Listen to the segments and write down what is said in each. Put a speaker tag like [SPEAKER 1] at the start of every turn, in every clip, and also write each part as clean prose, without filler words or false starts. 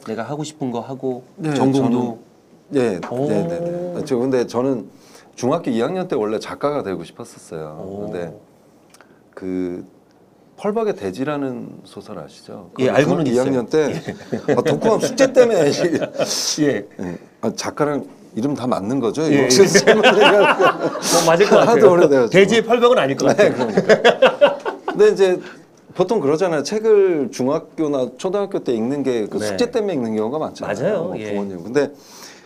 [SPEAKER 1] 내가 하고 싶은 거 하고
[SPEAKER 2] 네,
[SPEAKER 1] 전공도.
[SPEAKER 2] 네. 근데 저는 중학교 2학년 때 원래 작가가 되고 싶었었어요. 근데 그 펄벅의 돼지라는 소설 아시죠?
[SPEAKER 1] 예, 알고는 있어요.
[SPEAKER 2] 2학년 때 독후감 숙제 때문에
[SPEAKER 1] 예.
[SPEAKER 2] 작가랑 이름 다 맞는 거죠?
[SPEAKER 1] 예.
[SPEAKER 2] 혹시
[SPEAKER 1] 뭐 맞을 것 같아요.
[SPEAKER 2] 하도 오래돼가지고.
[SPEAKER 1] 돼지의 펄벅은 아닐 것 같아요.
[SPEAKER 2] 그러니까. 근데 이제 보통 그러잖아요. 책을 중학교나 초등학교 때 읽는 게 그 숙제 때문에 읽는 경우가 많잖아요.
[SPEAKER 1] 맞아요. 예.
[SPEAKER 2] 부모님. 근데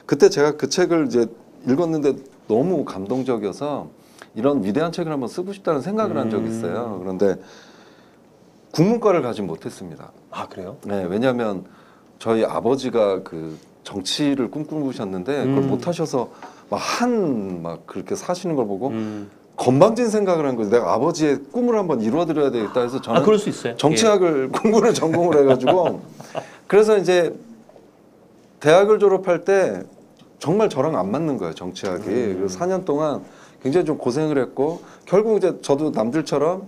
[SPEAKER 2] 그때 제가 그 책을 이제 읽었는데 너무 감동적이어서 이런 위대한 책을 한번 쓰고 싶다는 생각을 한 적이 있어요. 그런데 국문과를 가지 못했습니다.
[SPEAKER 1] 아, 그래요?
[SPEAKER 2] 네, 왜냐하면 저희 아버지가 그 정치를 꿈꾸셨는데 그걸 못하셔서 막 그렇게 사시는 걸 보고 건방진 생각을 한 거죠. 내가 아버지의 꿈을 한번 이루어드려야 되겠다 해서 저는
[SPEAKER 1] 그럴 수 있어요.
[SPEAKER 2] 정치학을 공부를 전공을 해가지고 그래서 이제 대학을 졸업할 때 정말 저랑 안 맞는 거예요, 정치학이. 그래서 4년 동안 굉장히 좀 고생을 했고 결국 이제 저도 남들처럼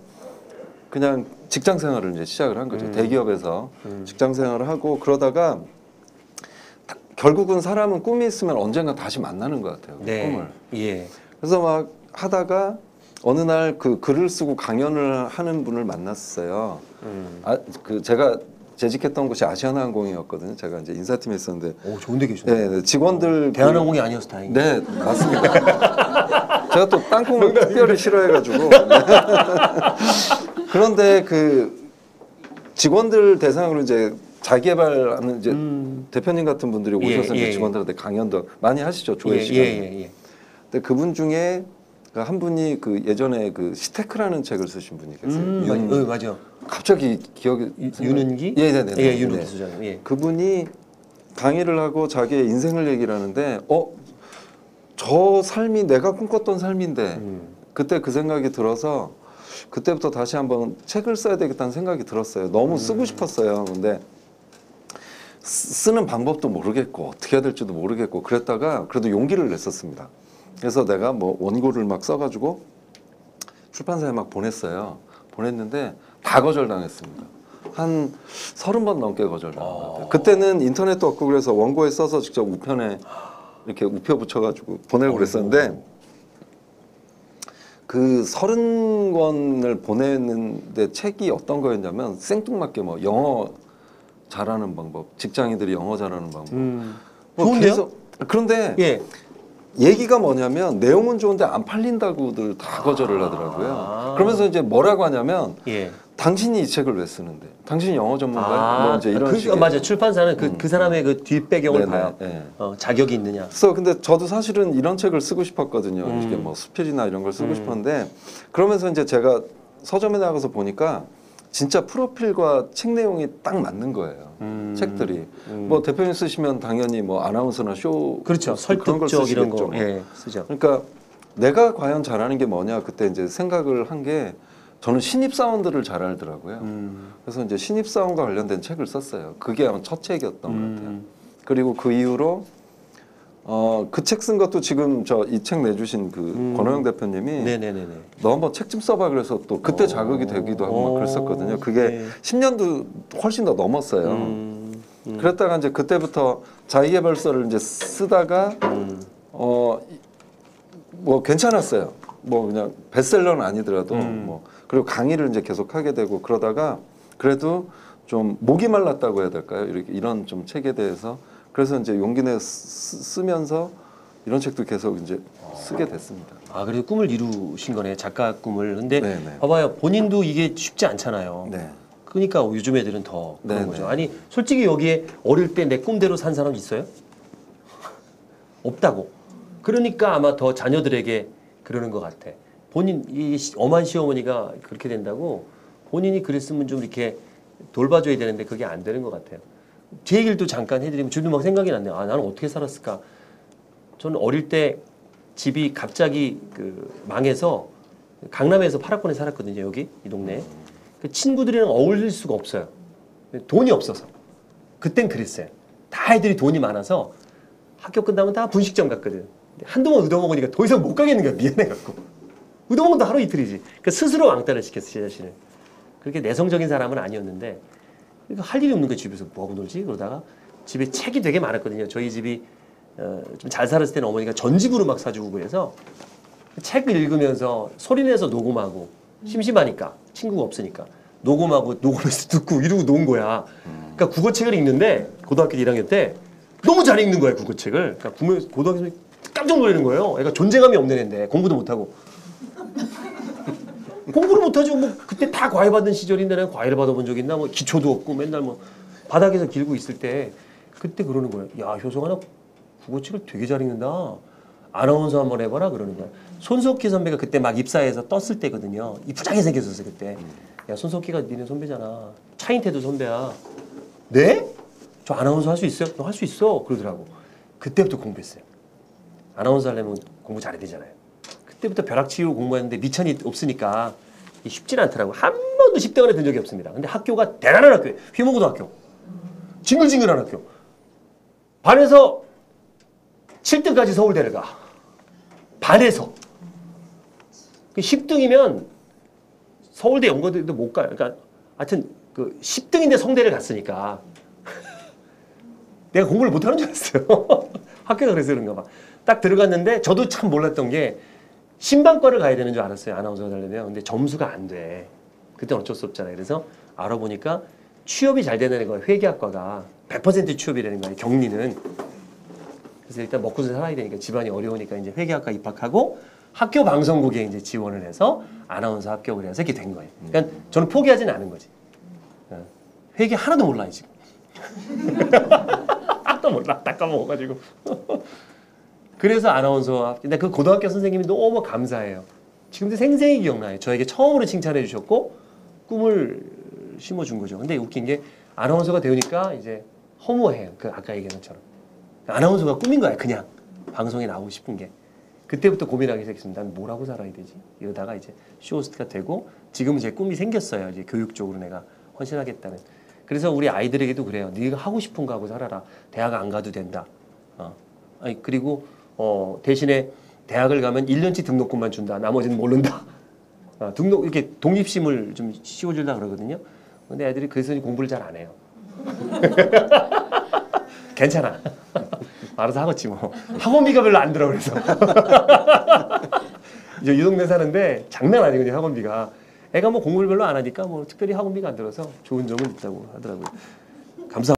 [SPEAKER 2] 그냥 직장 생활을 이제 시작을 한 거죠. 대기업에서 직장 생활을 하고 그러다가 결국은 사람은 꿈이 있으면 언젠가 다시 만나는 것 같아요.
[SPEAKER 1] 네.
[SPEAKER 2] 꿈을.
[SPEAKER 1] 예.
[SPEAKER 2] 그래서 막 하다가 어느 날 그 글을 쓰고 강연을 하는 분을 만났어요. 제가 재직했던 곳이 아시아나항공이었거든요. 제가 이제 인사팀에 있었는데.
[SPEAKER 1] 오, 좋은데 계셨네.
[SPEAKER 2] 네, 직원들.
[SPEAKER 1] 대한항공이 아니어서 다행이에요.
[SPEAKER 2] 네, 맞습니다. 제가 또 땅콩을 특별히 싫어해가지고. 그런데 그 직원들 대상으로 이제 자기개발하는 이제 대표님 같은 분들이 오셔서 이제 직원들한테 강연도 많이 하시죠. 조회 시간에. 근데 그분 중에 한 분이 그 예전에 그 시테크라는 책을 쓰신 분이 계세요.
[SPEAKER 1] 맞아.
[SPEAKER 2] 갑자기 기억이
[SPEAKER 1] 윤은기?
[SPEAKER 2] 네네네.
[SPEAKER 1] 예, 윤은기 소장. 예.
[SPEAKER 2] 그분이 강의를 하고 자기의 인생을 얘기를 하는데 저 삶이 내가 꿈꿨던 삶인데 그때 그 생각이 들어서 그때부터 다시 한번 책을 써야 되겠다는 생각이 들었어요. 너무 쓰고 싶었어요. 근데 쓰는 방법도 모르겠고 어떻게 해야 될지도 모르겠고 그랬다가 그래도 용기를 냈었습니다. 그래서 내가 뭐 원고를 막 써가지고 출판사에 막 보냈어요. 보냈는데 다 거절당했습니다. 한 30번 넘게 거절당한 것 같아요. 그때는 인터넷도 없고 그래서 원고에 써서 직접 우편에 이렇게 우표 붙여가지고 보내고 그랬었는데 그 30권을 보냈는데 책이 어떤 거였냐면 생뚱맞게 뭐 영어 잘하는 방법, 직장인들이 영어 잘하는 방법.
[SPEAKER 1] 좋은데요?
[SPEAKER 2] 그런데
[SPEAKER 1] 예.
[SPEAKER 2] 얘기가 뭐냐면 내용은 좋은데 안 팔린다고들 다 거절을 하더라고요. 그러면서 이제 뭐라고 하냐면 당신이 이 책을 왜 쓰는데? 당신이 영어 전문가야? 뭐 이제 이런 식의.
[SPEAKER 1] 맞아. 출판사는 그 사람의 그 뒷배경을
[SPEAKER 2] 네네,
[SPEAKER 1] 봐요.
[SPEAKER 2] 네.
[SPEAKER 1] 자격이 있느냐.
[SPEAKER 2] 그래서 근데 저도 사실은 이런 책을 쓰고 싶었거든요. 이게 뭐 수필이나 이런 걸 쓰고 싶었는데 그러면서 이제 제가 서점에 나가서 보니까 진짜 프로필과 책 내용이 딱 맞는 거예요. 책들이. 뭐 대표님 쓰시면 당연히 뭐 아나운서나 쇼
[SPEAKER 1] 그렇죠. 설득적 이런 거 쓰죠.
[SPEAKER 2] 그러니까 내가 과연 잘하는 게 뭐냐 그때 이제 생각을 한 게 저는 신입사원들을 잘 알더라고요. 그래서 이제 신입사원과 관련된 책을 썼어요. 그게 아마 첫 책이었던 것 같아요. 그리고 그 이후로 그 책 쓴 것도 지금 이 책 내주신 그 권호영 대표님이 너 한번 책 좀 써봐 그래서 또 그때 자극이 되기도 하고 막 그랬었거든요. 그게 10년도 훨씬 더 넘었어요. 그랬다가 이제 그때부터 자기계발서를 이제 쓰다가 뭐 괜찮았어요. 뭐 그냥 베스트셀러는 아니더라도 뭐 그리고 강의를 이제 계속 하게 되고 그러다가 그래도 좀 목이 말랐다고 해야 될까요? 이런 좀 책에 대해서 그래서 이제 용기 내 쓰면서 이런 책도 계속 이제 쓰게 됐습니다.
[SPEAKER 1] 그래도 꿈을 이루신 거네, 작가 꿈을. 근데 봐봐요, 본인도 이게 쉽지 않잖아요. 그러니까 요즘 애들은 더 그런 거죠. 아니 솔직히 여기에 어릴 때 내 꿈대로 산 사람 있어요? 없다고. 그러니까 아마 더 자녀들에게 그러는 것 같아. 이 엄한 시어머니가 그렇게 된다고 본인이 그랬으면 좀 이렇게 돌봐줘야 되는데 그게 안 되는 것 같아요. 제 얘기를 잠깐 해드리면 지금 막 생각이 났네요. 나는 어떻게 살았을까? 저는 어릴 때 집이 갑자기 망해서 강남에서 8학번에 살았거든요. 여기 이 동네에. 그 친구들이랑 어울릴 수가 없어요. 돈이 없어서. 그땐 그랬어요. 다 애들이 돈이 많아서 학교 끝나면 다 분식점 갔거든. 한두 번 얻어먹으니까 더 이상 못 가겠는 거야. 미안해갖고. 얻어먹은 도 하루 이틀이지. 그러니까 스스로 왕따를 시켰어, 제 자신을. 그렇게 내성적인 사람은 아니었는데 할 일이 없는 거야. 집에서 뭐하고 놀지? 그러다가 집에 책이 되게 많았거든요. 저희 집이 좀 잘 살았을 때는 어머니가 전집으로 막 사주고 그래서 책을 읽으면서 소리내서 녹음하고 심심하니까 친구가 없으니까 녹음해서 듣고 이러고 논 거야. 그러니까 국어책을 읽는데 고등학교 1학년 때 너무 잘 읽는 거야 국어책을. 그러니까 고등학교 깜짝 놀라는 거예요. 애가 존재감이 없는 애인데 공부도 못하고. 공부를 못하죠. 뭐 그때 다 과외 받는 시절인데 내가 과외를 받아본 적 있나? 뭐 기초도 없고 맨날 뭐 바닥에서 길고 있을 때 그때 그러는 거예요. 야 효성아 너 국어책을 되게 잘 읽는다. 아나운서 한번 해봐라 그러는 거야. 손석희 선배가 그때 막 입사해서 떴을 때거든요. 이쁘장하게 생겼었어 그때. 야 손석희가 니네 선배잖아. 차인태도 선배야. 네? 저 아나운서 할 수 있어요? 너 할 수 있어. 그러더라고. 그때부터 공부했어요. 아나운서 하려면 공부 잘해야 되잖아요. 그때부터 벼락치기로 공부했는데 미천이 없으니까 쉽지는 않더라고. 한 번도 10등원에 든 적이 없습니다. 근데 학교가 대단한 학교예요. 휘문고등학교. 징글징글한 학교. 반에서 7등까지 서울대를 가. 반에서. 10등이면 서울대 연고대도 못 가요. 그러니까 하여튼 그 10등인데 성대를 갔으니까 내가 공부를 못하는 줄 알았어요. 학교가 그래서 그런가 봐. 딱 들어갔는데 저도 참 몰랐던 게 신방과를 가야 되는 줄 알았어요. 아나운서가 되려면. 근데 점수가 안 돼. 그때는 어쩔 수 없잖아요. 그래서 알아보니까 취업이 잘 되는 거예요. 회계학과가 100% 취업이 되는 거예요. 경리는. 그래서 일단 먹고 살아야 되니까 집안이 어려우니까 이제 회계학과 입학하고 학교 방송국에 이제 지원을 해서 아나운서 합격을 해서 이렇게 된 거예요. 그러니까 저는 포기하지는 않은 거지. 회계 하나도 몰라요 지금. 딱 몰라. 딱 까먹어가지고. 그래서 아나운서 근데 그 고등학교 선생님이 너무 감사해요. 지금도 생생히 기억나요. 저에게 처음으로 칭찬해 주셨고 꿈을 심어준 거죠. 근데 웃긴 게 아나운서가 되니까 이제 허무해요. 그 아까 얘기한 것처럼. 아나운서가 꿈인 거야. 그냥 방송에 나오고 싶은 게. 그때부터 고민하기 시작했습니다. 난 뭘 하고 살아야 되지? 이러다가 이제 쇼호스트가 되고 지금 제 꿈이 생겼어요. 이제 교육 쪽으로 내가 헌신하겠다는. 그래서 우리 아이들에게도 그래요. 네가 하고 싶은 거 하고 살아라. 대학 안 가도 된다. 아니 그리고 대신에 대학을 가면 1년치 등록금만 준다. 나머지는 모른다. 등록 이렇게 독립심을 좀 씌워주려 그러거든요. 근데 애들이 그래서 공부를 잘 안 해요. 괜찮아. 알아서 하겠지 뭐. 학원비가 별로 안 들어 그래서. 이제 이 동네 사는데 장난 아니거든요 학원비가. 애가 뭐 공부를 별로 안 하니까 뭐 특별히 학원비가 안 들어서 좋은 점은 있다고 하더라고요. 감사합니다.